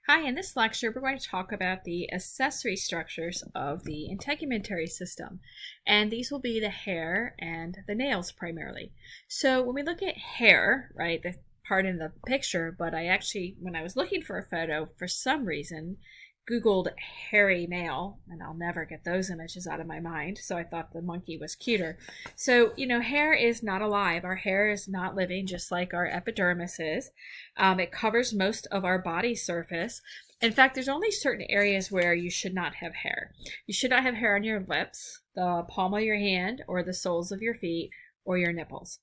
Hi, in this lecture, we're going to talk about the accessory structures of the integumentary system. And these will be the hair and the nails primarily. So when we look at hair, right, the part in the picture, but I actually, when I was looking for a photo, for some reason, Googled hairy nail, and I'll never get those images out of my mind, so I thought the monkey was cuter. So, hair is not alive. Our hair is not living, just like our epidermis is. It covers most of our body surface. In fact, there's only certain areas where you should not have hair. You should not have hair on your lips, the palm of your hand, or the soles of your feet, or your nipples.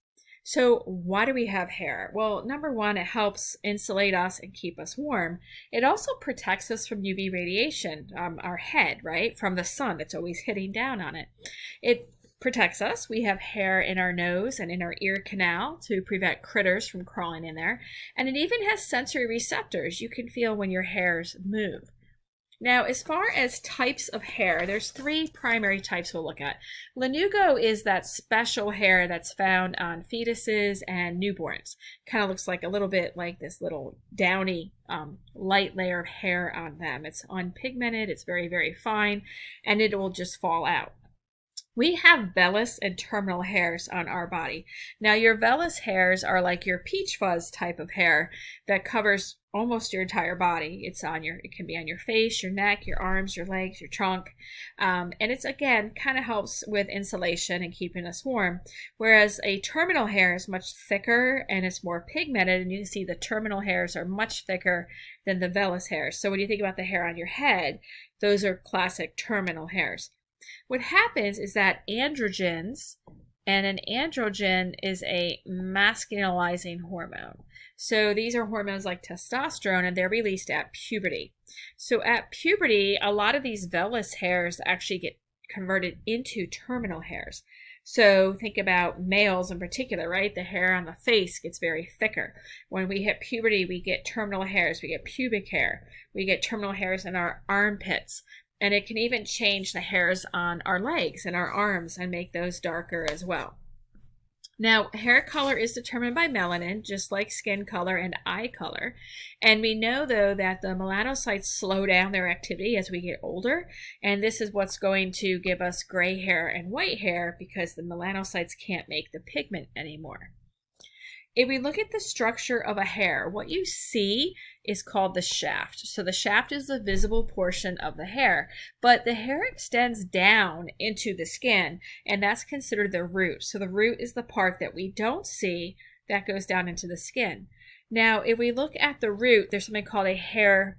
So why do we have hair? Well, number one, it helps insulate us and keep us warm. It also protects us from UV radiation, our head, right, from the sun that's always hitting down on it. It protects us. We have hair in our nose and in our ear canal to prevent critters from crawling in there. And it even has sensory receptors. You can feel when your hairs move. Now, as far as types of hair, there's three primary types we'll look at. Lanugo is that special hair that's found on fetuses and newborns. Kind of looks like a little bit like this little downy, light layer of hair on them. It's unpigmented, it's very, very fine, and it will just fall out. We have vellus and terminal hairs on our body. Now, your vellus hairs are like your peach fuzz type of hair that covers almost your entire body. It can be on your face, your neck, your arms, your legs, your trunk. And it's, again, kind of helps with insulation and keeping us warm. Whereas a terminal hair is much thicker and it's more pigmented. And you can see the terminal hairs are much thicker than the vellus hairs. So when you think about the hair on your head, those are classic terminal hairs. What happens is that androgens, and an androgen is a masculinizing hormone. So these are hormones like testosterone, and they're released at puberty. So at puberty, a lot of these vellus hairs actually get converted into terminal hairs. So think about males in particular, right? The hair on the face gets very thicker. When we hit puberty, we get terminal hairs, we get pubic hair, we get terminal hairs in our armpits. And it can even change the hairs on our legs and our arms and make those darker as well. Now, hair color is determined by melanin, just like skin color and eye color. And we know, though, that the melanocytes slow down their activity as we get older. And this is what's going to give us gray hair and white hair because the melanocytes can't make the pigment anymore. If we look at the structure of a hair, what you see is called the shaft. So the shaft is the visible portion of the hair, but the hair extends down into the skin, and that's considered the root. So the root is the part that we don't see that goes down into the skin. Now, if we look at the root, there's something called a hair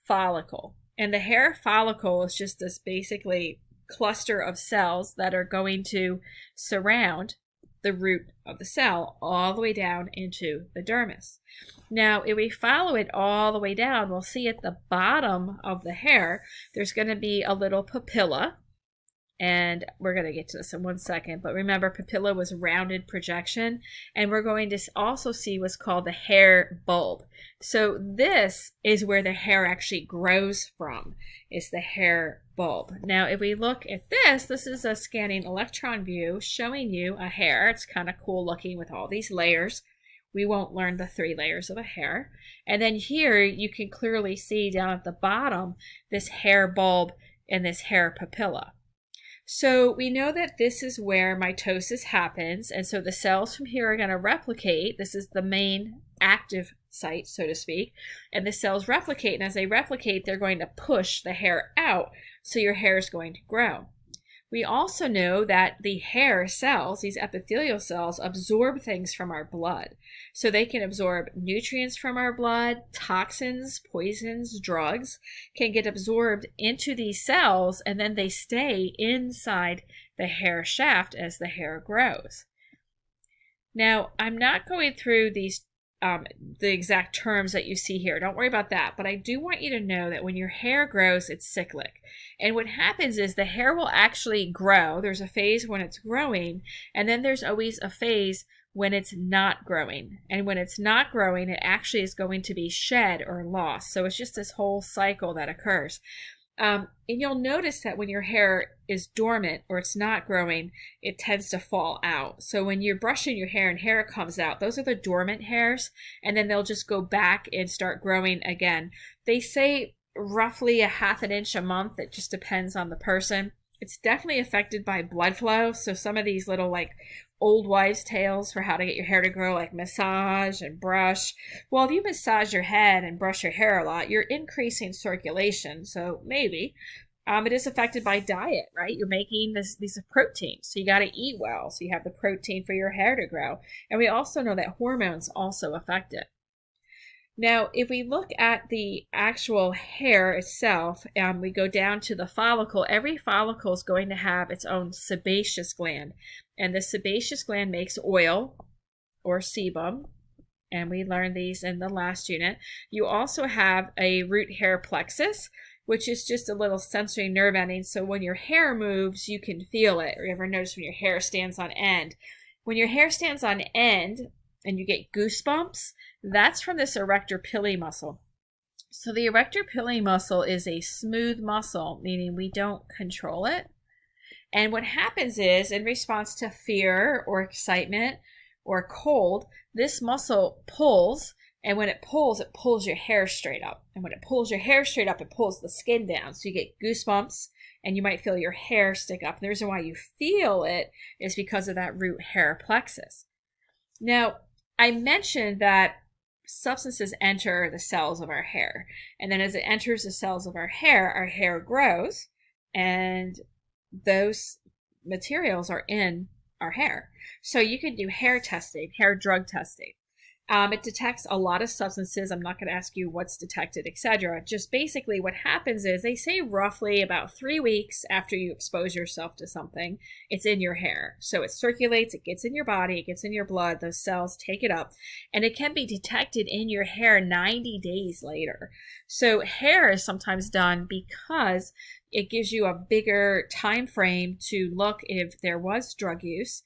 follicle. And the hair follicle is just this basically cluster of cells that are going to surround the root of the cell all the way down into the dermis. Now, if we follow it all the way down, we'll see at the bottom of the hair, there's going to be a little papilla. And we're going to get to this in one second. But remember, papilla was rounded projection. And we're going to also see what's called the hair bulb. So this is where the hair actually grows from. It's the hair bulb. Now, if we look at this is a scanning electron view showing you a hair. It's kind of cool looking with all these layers. We won't learn the 3 layers of a hair. And then here you can clearly see down at the bottom this hair bulb and this hair papilla. So we know that this is where mitosis happens, and so the cells from here are going to replicate. This is the main active site, so to speak, and the cells replicate, and as they replicate, they're going to push the hair out, so your hair is going to grow. We also know that the hair cells, these epithelial cells, absorb things from our blood. So they can absorb nutrients from our blood, toxins, poisons, drugs can get absorbed into these cells, and then they stay inside the hair shaft as the hair grows. Now, I'm not going through these the exact terms that you see here. Don't worry about that. But I do want you to know that when your hair grows, it's cyclic. And what happens is the hair will actually grow. There's a phase when it's growing, and then there's always a phase when it's not growing. And when it's not growing, it actually is going to be shed or lost. So it's just this whole cycle that occurs. And you'll notice that when your hair is dormant or it's not growing, it tends to fall out. So when you're brushing your hair and hair comes out, those are the dormant hairs, and then they'll just go back and start growing again. They say roughly a half an inch a month. It just depends on the person. It's definitely affected by blood flow. So some of these little like old wives' tales for how to get your hair to grow, like massage and brush. Well, if you massage your head and brush your hair a lot, you're increasing circulation. So maybe it is affected by diet, right? You're making these proteins. So you got to eat well. So you have the protein for your hair to grow. And we also know that hormones also affect it. Now, if we look at the actual hair itself, we go down to the follicle. Every follicle is going to have its own sebaceous gland. And the sebaceous gland makes oil or sebum. And we learned these in the last unit. You also have a root hair plexus, which is just a little sensory nerve ending. So when your hair moves, you can feel it. Or you ever notice when your hair stands on end? When your hair stands on end and you get goosebumps, that's from this erector pili muscle. So the erector pili muscle is a smooth muscle, meaning we don't control it. And what happens is, in response to fear or excitement or cold, this muscle pulls, and when it pulls your hair straight up. And when it pulls your hair straight up, it pulls the skin down. So you get goosebumps, and you might feel your hair stick up. And the reason why you feel it is because of that root hair plexus. Now, I mentioned that substances enter the cells of our hair. And then as it enters the cells of our hair grows, and those materials are in our hair. So you can do hair testing, hair drug testing. It detects a lot of substances. I'm not going to ask you what's detected, etc. Just basically what happens is they say roughly about 3 weeks after you expose yourself to something, it's in your hair. So it circulates, it gets in your body, it gets in your blood, those cells take it up, and it can be detected in your hair 90 days later. So hair is sometimes done because it gives you a bigger time frame to look if there was drug use,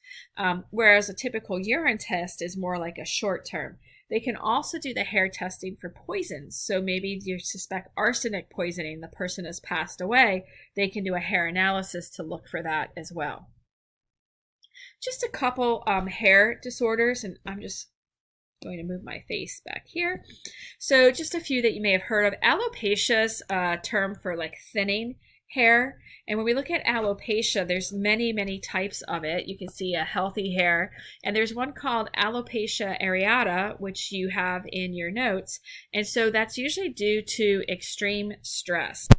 whereas a typical urine test is more like a short term. They can also do the hair testing for poisons. So maybe you suspect arsenic poisoning, the person has passed away, they can do a hair analysis to look for that as well. Just a couple hair disorders, and I'm just going to move my face back here. So just a few that you may have heard of. Alopecia is a term for like thinning hair. And when we look at alopecia, there's many types of it. You can see a healthy hair, and there's one called alopecia areata, which you have in your notes. And so that's usually due to extreme stress.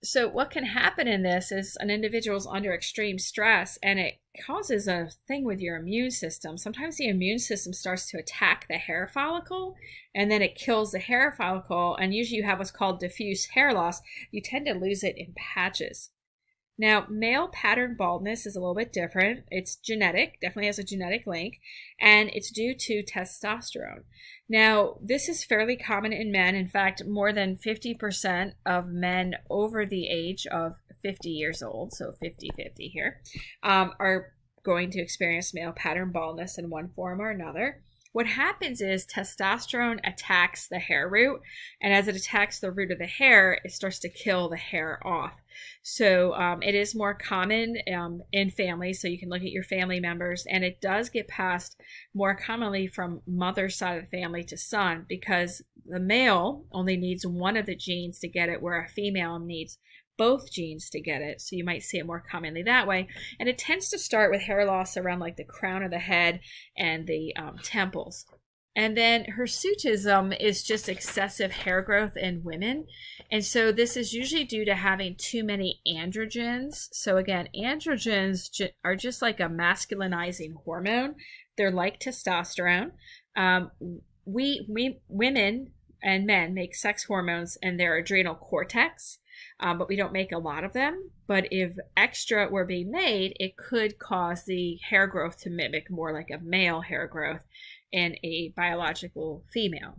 So what can happen in this is an individual's under extreme stress, and it causes a thing with your immune system. Sometimes the immune system starts to attack the hair follicle, and then it kills the hair follicle, and usually you have what's called diffuse hair loss. You tend to lose it in patches. Now, male pattern baldness is a little bit different. It's genetic, definitely has a genetic link, and it's due to testosterone. Now, this is fairly common in men. In fact, more than 50% of men over the age of 50 years old, so 50-50 here, are going to experience male pattern baldness in one form or another. What happens is testosterone attacks the hair root, and as it attacks the root of the hair, it starts to kill the hair off. So it is more common in families, so you can look at your family members, and it does get passed more commonly from mother's side of the family to son, because the male only needs one of the genes to get it, where a female needs both genes to get it. So you might see it more commonly that way. And it tends to start with hair loss around like the crown of the head and the temples. And then hirsutism is just excessive hair growth in women. And so this is usually due to having too many androgens. So again, androgens are just like a masculinizing hormone. They're like testosterone. We women and men make sex hormones in their adrenal cortex. But we don't make a lot of them. But if extra were being made, it could cause the hair growth to mimic more like a male hair growth in a biological female.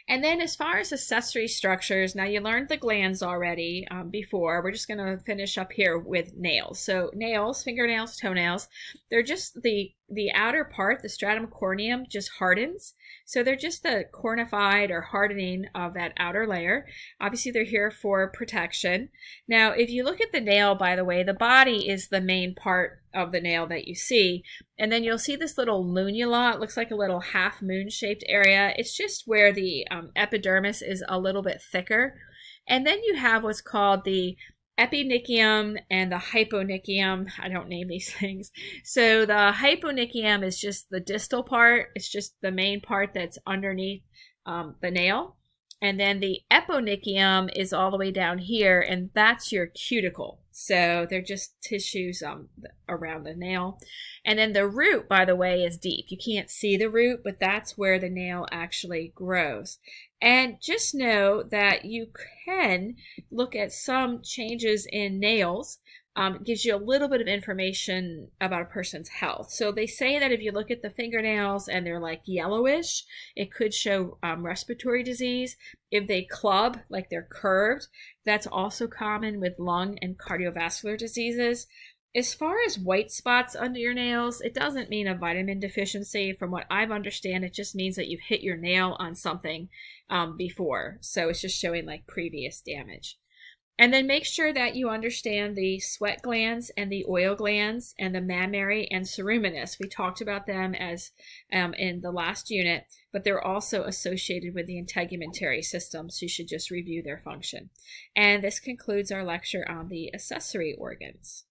And then as far as accessory structures, now you learned the glands already before. We're just going to finish up here with nails. So nails, fingernails, toenails, they're just the outer part, the stratum corneum, just hardens. So they're just the cornified or hardening of that outer layer. Obviously, they're here for protection. Now, if you look at the nail, by the way, the body is the main part of the nail that you see. And then you'll see this little lunula. It looks like a little half moon shaped area. It's just where the epidermis is a little bit thicker. And then you have what's called the eponychium and the hyponychium. I don't name these things. So the hyponychium is just the distal part. It's just the main part that's underneath the nail. And then the eponychium is all the way down here, and that's your cuticle. So they're just tissues around the nail. And then the root, by the way, is deep. You can't see the root, but that's where the nail actually grows. And just know that you can look at some changes in nails. It gives you a little bit of information about a person's health. So they say that if you look at the fingernails and they're like yellowish, it could show respiratory disease. If they club, like they're curved, that's also common with lung and cardiovascular diseases. As far as white spots under your nails, it doesn't mean a vitamin deficiency. From what I've understand, it just means that you've hit your nail on something before. So it's just showing like previous damage. And then make sure that you understand the sweat glands and the oil glands and the mammary and ceruminous. We talked about them as in the last unit, but they're also associated with the integumentary system, so you should just review their function. And this concludes our lecture on the accessory organs.